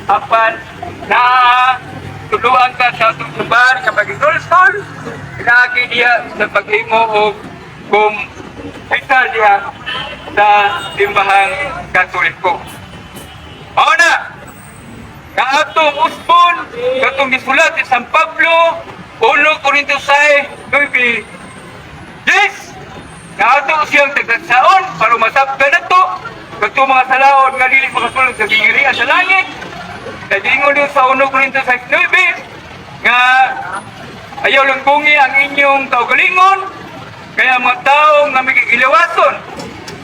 apan na tuluan ka sa atong lugar nga mag-inulsol, pinagi diya sa paghimo o kung vital diya sa simbahang Katoliko. Mao na, nga atong usbon, katong gisulat ni San Pablo, 1 Corintios 9:9, yes! Nga ato siyang tagasaon para masabtan na to, katong mga salaon nga dili makasulong sa gingirian sa langit. Nadingon din sa 1 Corintios 9:9 nga ayaw lungkungi ang inyong kaugalingon, kaya mga taong nga may kigilawason,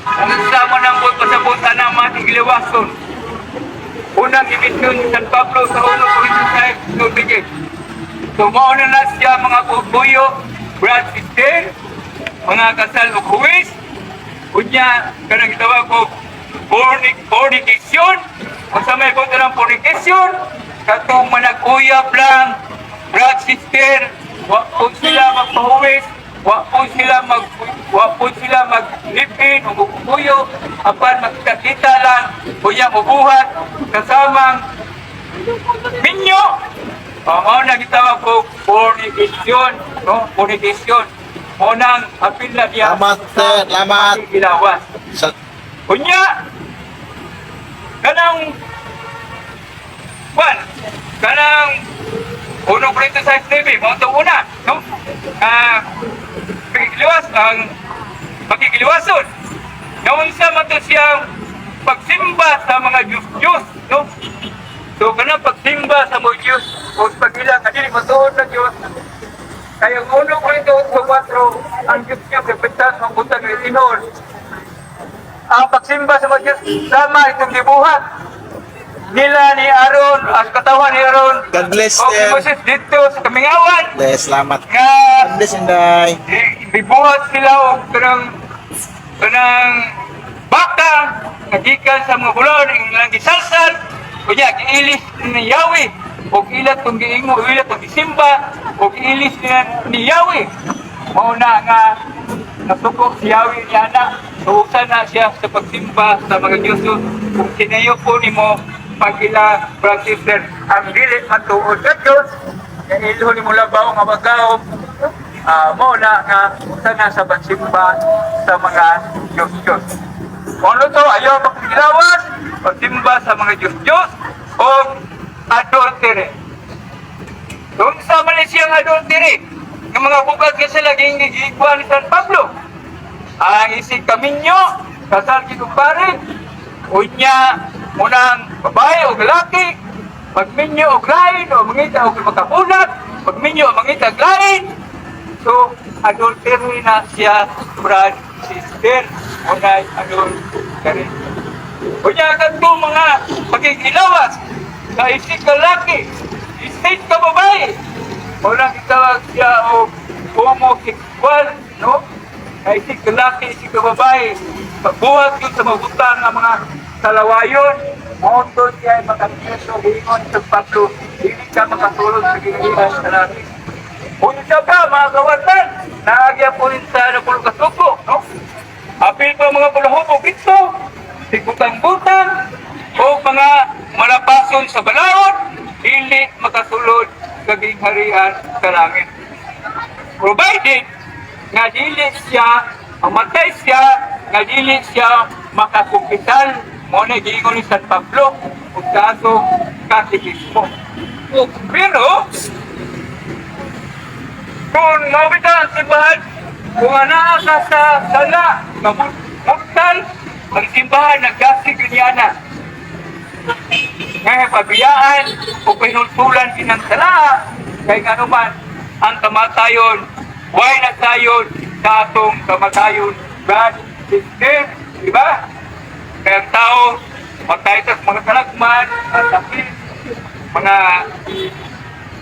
ang sama ng pasabota na mga kigilawason. Unang ibisyon ni San Pablo sa 1 Corintios 9:9. So mauna na siya mga kubuyo, brad sister, mga kasal o huwis, kunya kanang gitawag ko fornication, kung sa may punto ng fornication, katong manag-uyab lang, brad sister, wak po sila magpahuwis, wak po sila maglipin o magpuyo, apan magkakita lang, kuya mabuhat, kasamang minyo. Mao na gitawag ko fornication, no? Fornication. Mao nang apil na diya. Salamat, sir. Salamat. Gilawas. Kunya, kanang unong Corintios 9:9, mao to una, no? Pagkikiliwas ang pagkikiliwason. Naunsa man to siyang pagsimba sa mga Diyos, no? So kanang pagsimba sa mga Diyos o pagila kanili matuod na Diyos. Kaya ang 1 Corintios 4, ang Diyos niya kapitas ng butang ng Sinol. Ang pagsimba sa mga Diyos, sama itong gibuhat nila ni Aaron, ang katawan ni Aaron. God bless o them. Moses dito sa Kamingawan. Bless, salamat. Nga, God bless, Inday. bibuhat sila o kanang baka, nagikan sa mga bulon, ang ilang gisalsal, kunya, giilis ni Yahweh, o ilat kung giingo, ilat kung gisimba, o giilis ni Yahweh. Mauna nga, nasukok si Yahweh niya na, suusan na siya sa pagsimba sa mga Diyos. Kung sinayo po ni mo, pag-ila practicer, ang dili matuod sa Diyos, na ilo ni mo labaw nga magaw, mauna nga, usan na sa pagsimba sa mga Diyos. Ano to, ayaw magkilawas, pagsimba sa mga Diyos, o adultery. Doon sa Malaysiang adultery, ng mga bukas kasi laging nagigikuan ni San Pablo. Ang isig kaminyo, kasal kikumpare, unya, munang babae o lalaki, magminyo o lain, o mangita o makapulat, magminyo o mangita lain. So, adultery na siya, brad, sister, unay adultery. Unya, kanto mga pagkikilawas, sa isig lalaki, isig ka babae, unang itawag siya o homosexual, no? Ay isig lalaki, isig ka babae, pagbuhat yun sa mabutang ng mga salawayon, moto siya ay makapiso, hingon sa Pablo, hindi ka makatulog sa ginilihan sa natin. Kung siya ka, mga kawatan, naagya po rin sa napulukasuko, no? Apil pa mga pulahubog ito, sikutang-butang, o mga malapason sa balaod, hindi makasulod sa gingharian sa langit. Provided nga dili siya, mamatay siya, nga dili siya makakumpital, mo na giingon ni San Pablo, o kaso katikismo. Pero, kung mabita ang simbahan, kung anaa ka sa sala, muktal, ang simbahan naggasig niya na. Ngayon, pabiyaan o pinultulan sinang-sala, kaya nga naman, ang kamatayon, why nagtayon sa atong kamatayon, brad, sister, di ba? Kaya ang tao, magtayo mga kalagman, sakit, mga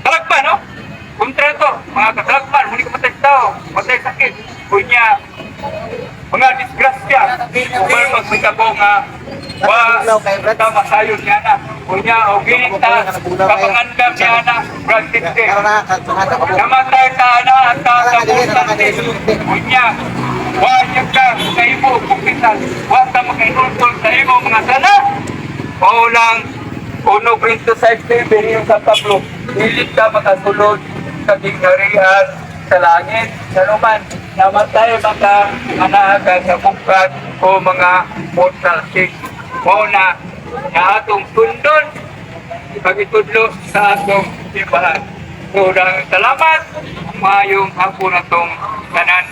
kalagman, no? Kontra to, mga kasalagman, muli ka matay tao, matay sakit, kunya, mga disgrasya, upang magmikabo nga, kita masayon niya na, kunya, o ginita, kapangandam niya na, brad sister, namatay ka na, at kakabutan kunya, wajib ka sa imo kumpisan, wag ka makainultol sa imo mga sana, o lang 1 Corinto 6:7 yung San Pablo, hilit ka makasulod sa gingharian sa langit. Ano man, namatay maka anaga sa bukat o mga mortal sick. O na atong tundon, pagitudlo sa atong simbahan. So, salamat, mayong hapon na itong tanan.